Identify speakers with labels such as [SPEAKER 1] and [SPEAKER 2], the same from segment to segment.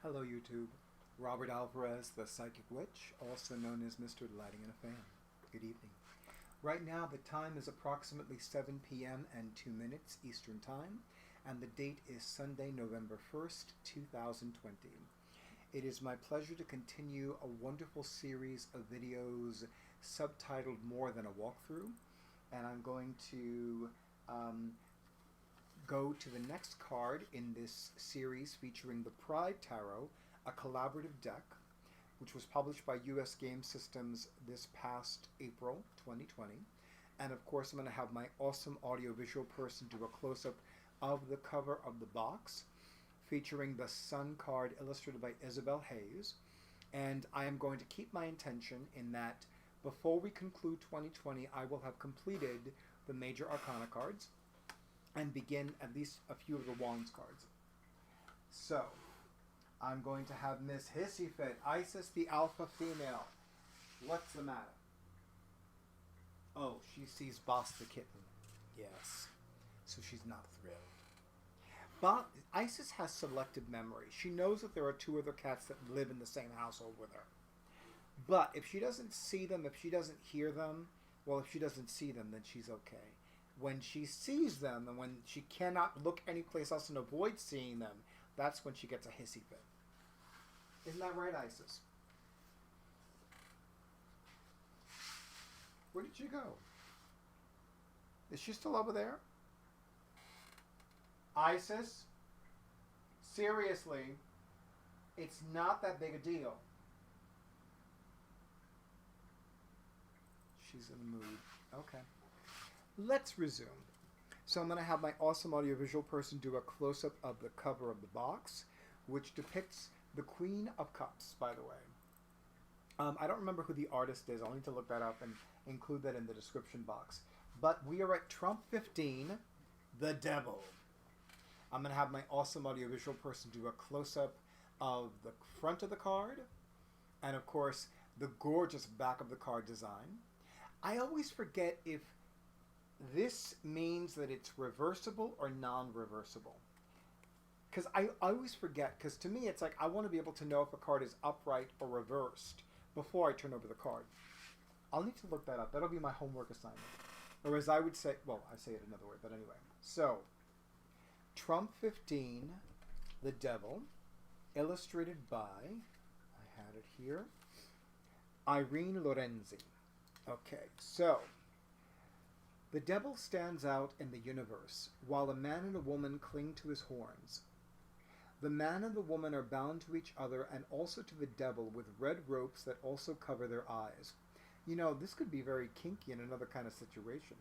[SPEAKER 1] Hello YouTube. Robert Alvarez, the Psychic Witch, also known as Mr. Lighting in a Fan. Good evening. Right now the time is approximately 7 p.m. and 2 minutes Eastern Time, and the date is Sunday, November 1st, 2020. It is my pleasure to continue a wonderful series of videos subtitled More Than a Walkthrough, and I'm going to go to the next card in this series featuring the Pride Tarot, a collaborative deck, which was published by US Game Systems this past April 2020. And of course, I'm going to have my awesome audiovisual person do a close-up of the cover of the box, featuring the Sun card illustrated by Isabel Hayes. And I am going to keep my intention in that before we conclude 2020, I will have completed the major arcana cards and begin at least a few of the Wands cards. So, I'm going to have Miss Hissyfit, Isis the alpha female. What's the matter? Oh, she sees Boss the kitten. Yes. So she's not thrilled. But Isis has selective memory. She knows that there are two other cats that live in the same household with her. But if she doesn't see them, if she doesn't hear them, well, if she doesn't see them, then she's okay. When she sees them and when she cannot look anyplace else and avoid seeing them, that's when she gets a hissy fit. Isn't that right, Isis? Where did she go? Is she still over there? Isis? Seriously, it's not that big a deal. She's in the mood. Okay. Let's resume. So I'm going to have my awesome audiovisual person do a close-up of the cover of the box, which depicts the Queen of Cups, by the way. I don't remember who the artist is. I'll need to look that up and include that in the description box. But we are at Trump 15, the Devil. I'm going to have my awesome audiovisual person do a close-up of the front of the card, and of course, the gorgeous back of the card design. I always forget if this means that it's reversible or non-reversible. Because I always forget, because to me it's like I want to be able to know if a card is upright or reversed before I turn over the card. I'll need to look that up. That'll be my homework assignment. Or as I would say, well, I say it another way, but anyway. So, Trump 15, the Devil, illustrated by, I had it here, Irene Lorenzi. Okay, so the devil stands out in the universe, while a man and a woman cling to his horns. The man and the woman are bound to each other and also to the devil with red ropes that also cover their eyes. You know, this could be very kinky in another kind of situation.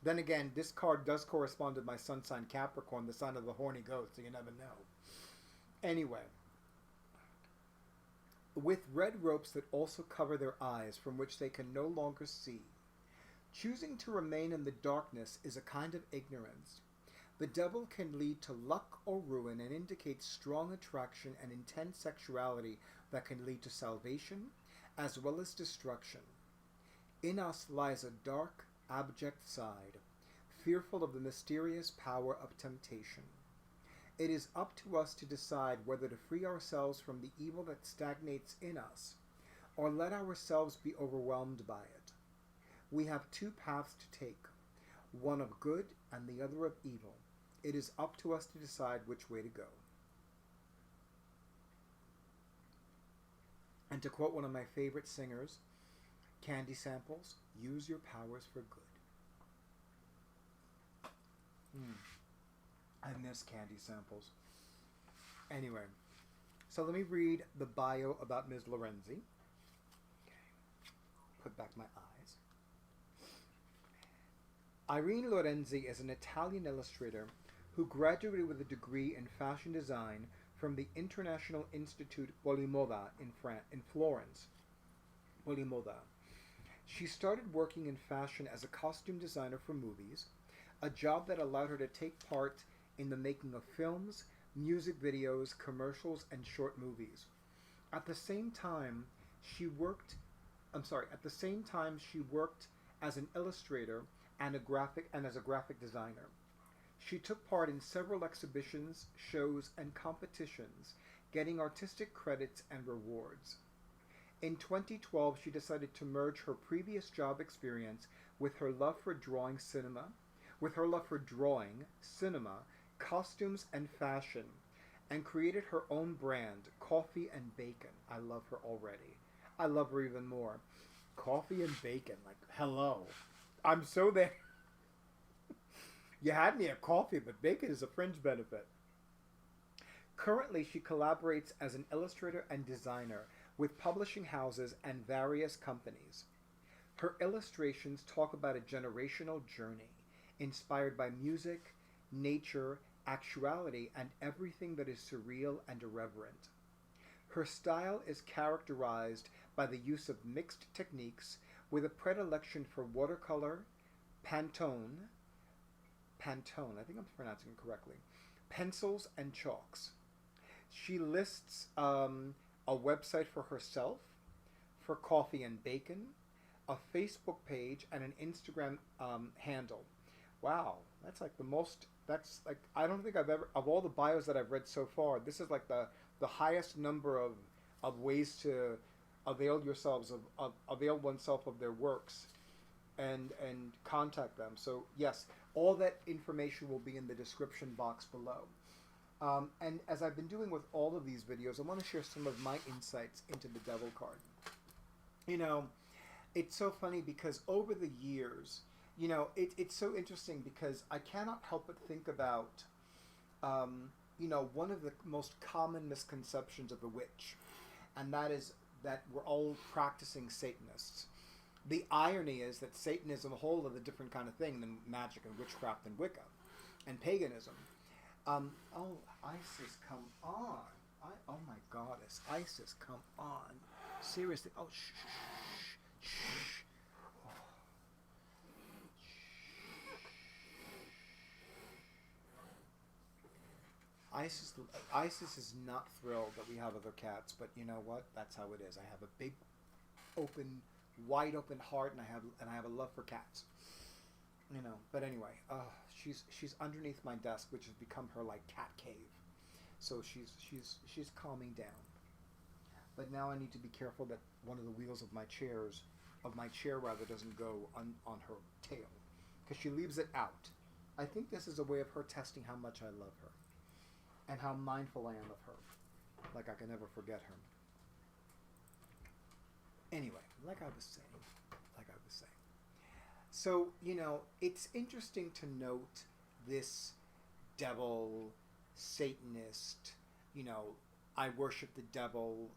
[SPEAKER 1] Then again, this card does correspond to my sun sign Capricorn, the sign of the horny goat, so you never know. Anyway, with red ropes that also cover their eyes from which they can no longer see. Choosing to remain in the darkness is a kind of ignorance. The devil can lead to luck or ruin and indicates strong attraction and intense sexuality that can lead to salvation as well as destruction. In us lies a dark, abject side, fearful of the mysterious power of temptation. It is up to us to decide whether to free ourselves from the evil that stagnates in us or let ourselves be overwhelmed by it. We have two paths to take, one of good and the other of evil. It is up to us to decide which way to go. And to quote one of my favorite singers, Candy Samples, use your powers for good. I miss Candy Samples. Anyway, so let me read the bio about Ms. Lorenzi. Okay. Put back my eyes. Irene Lorenzi is an Italian illustrator who graduated with a degree in fashion design from the International Institute Polimoda in Florence. Polimoda. She started working in fashion as a costume designer for movies, a job that allowed her to take part in the making of films, music videos, commercials, and short movies. At the same time, she worked as an illustrator and as a graphic designer. She took part in several exhibitions, shows, and competitions, getting artistic credits and rewards. In 2012, she decided to merge her previous job experience with her love for drawing cinema, costumes, and fashion, and created her own brand, Coffee and Bacon. I love her already. I love her even more. Coffee and bacon, like, hello. I'm so there. You had me at coffee, but bacon is a fringe benefit. Currently, she collaborates as an illustrator and designer with publishing houses and various companies. Her illustrations talk about a generational journey inspired by music, nature, actuality, and everything that is surreal and irreverent. Her style is characterized by the use of mixed techniques with a predilection for watercolor, Pantone, I think I'm pronouncing it correctly, pencils, and chalks. She lists a website for herself, for Coffee and Bacon, a Facebook page, and an Instagram handle. Wow, that's like the most, that's like, I don't think I've ever, of all the bios that I've read so far, this is like the highest number of ways to avail oneself of their works and contact them. So yes, all that information will be in the description box below. And as I've been doing with all of these videos, I want to share some of my insights into the Devil card. You know, it's so funny because over the years, you know, it's so interesting because I cannot help but think about, you know, one of the most common misconceptions of the witch, and that is that we're all practicing Satanists. The irony is that Satanism is a whole other different kind of thing than magic and witchcraft and Wicca and paganism. Oh, Isis, come on. Oh my goddess. Isis, come on. Seriously. Oh, shh. Oh. Isis is not thrilled that we have other cats, but you know what? That's how it is. I have a big, wide open heart, and I have a love for cats. You know, but anyway, she's underneath my desk, which has become her like cat cave. So she's calming down. But now I need to be careful that one of the wheels of my chair doesn't go on her tail, because she leaves it out. I think this is a way of her testing how much I love her and how mindful I am of her. Like I can never forget her. Anyway, like I was saying. So, you know, it's interesting to note this devil, Satanist, you know, I worship the devil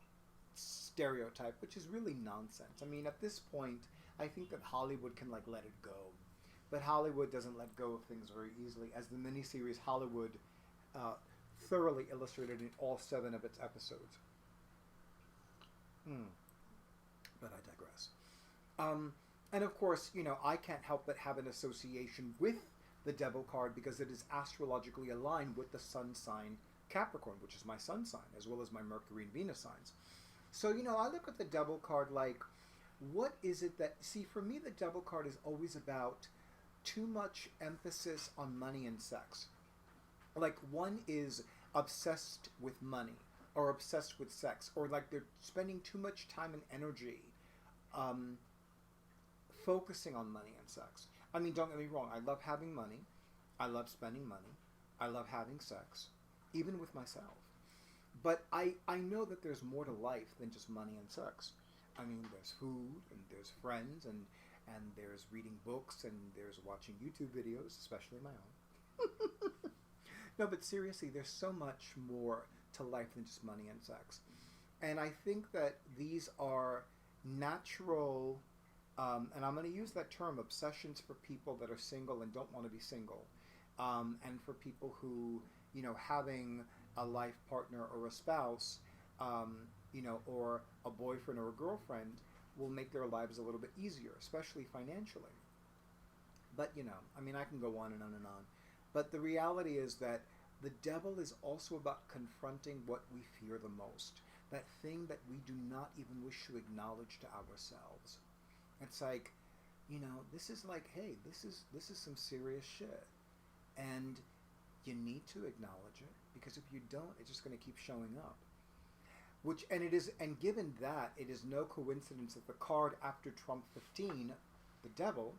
[SPEAKER 1] stereotype, which is really nonsense. I mean, at this point, I think that Hollywood can, like, let it go. But Hollywood doesn't let go of things very easily, as the miniseries Hollywood thoroughly illustrated in all 7 of its episodes. But I digress. And of course, you know, I can't help but have an association with the Devil card because it is astrologically aligned with the sun sign Capricorn, which is my sun sign, as well as my Mercury and Venus signs. So, you know, I look at the Devil card like, what is it that... See, for me, the Devil card is always about too much emphasis on money and sex. Like, one is obsessed with money, or obsessed with sex, or like they're spending too much time and energy focusing on money and sex. I mean, don't get me wrong, I love having money, I love spending money, I love having sex, even with myself. But I know that there's more to life than just money and sex. I mean, there's food, and there's friends, and there's reading books, and there's watching YouTube videos, especially my own. No, but seriously, there's so much more to life than just money and sex. And I think that these are natural... and I'm going to use that term, obsessions, for people that are single and don't want to be single. And for people who, you know, having a life partner or a spouse, you know, or a boyfriend or a girlfriend will make their lives a little bit easier, especially financially. But, you know, I mean, I can go on and on and on. But the reality is that the devil is also about confronting what we fear the most. That thing that we do not even wish to acknowledge to ourselves. It's like, you know, this is like, hey, this is some serious shit. And you need to acknowledge it, because if you don't, it's just going to keep showing up. And it is, and given that, it is no coincidence that the card after Trump 15, the Devil,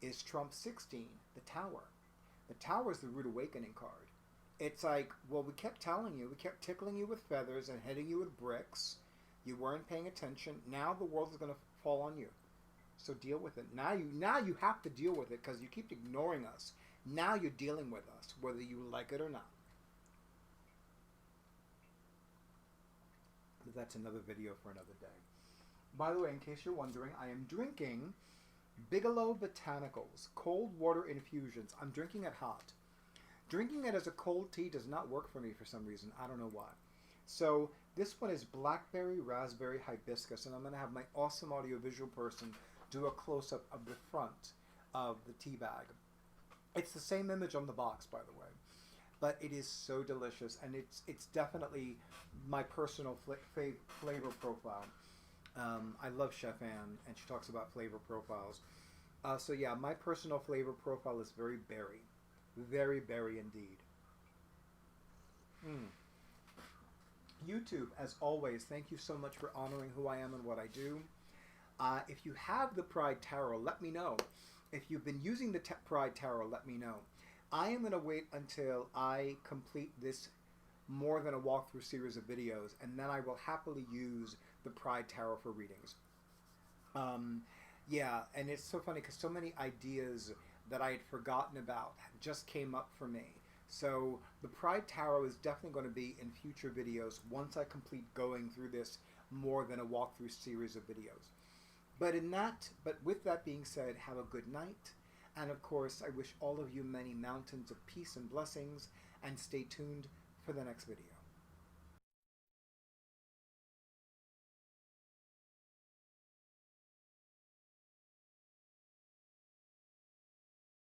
[SPEAKER 1] is Trump 16, the Tower. The Tower is the Rude Awakening card. It's like, well, we kept telling you, we kept tickling you with feathers and hitting you with bricks. You weren't paying attention. Now the world is going to fall on you. So deal with it. Now you have to deal with it because you keep ignoring us. Now you're dealing with us, whether you like it or not. But that's another video for another day. By the way, in case you're wondering, I am drinking Bigelow Botanicals cold water infusions. I'm drinking it hot. Drinking it as a cold tea does not work for me for some reason. I don't know why. So this one is blackberry, raspberry, hibiscus, and I'm going to have my awesome audiovisual person do a close-up of the front of the tea bag. It's the same image on the box, by the way, but it is so delicious, and it's definitely my personal flavor profile. I love Chef Anne, and she talks about flavor profiles. So yeah, my personal flavor profile is very berry. Very berry indeed. YouTube, as always, thank you so much for honoring who I am and what I do. If you have the Pride Tarot, let me know. If you've been using the Pride Tarot, let me know. I am going to wait until I complete this more than a walkthrough series of videos, and then I will happily use the Pride Tarot for readings. Yeah, and it's so funny because so many ideas that I had forgotten about just came up for me. So the Pride Tarot is definitely going to be in future videos once I complete going through this more than a walkthrough series of videos. But with that being said, have a good night. And of course, I wish all of you many mountains of peace and blessings, and stay tuned for the next video.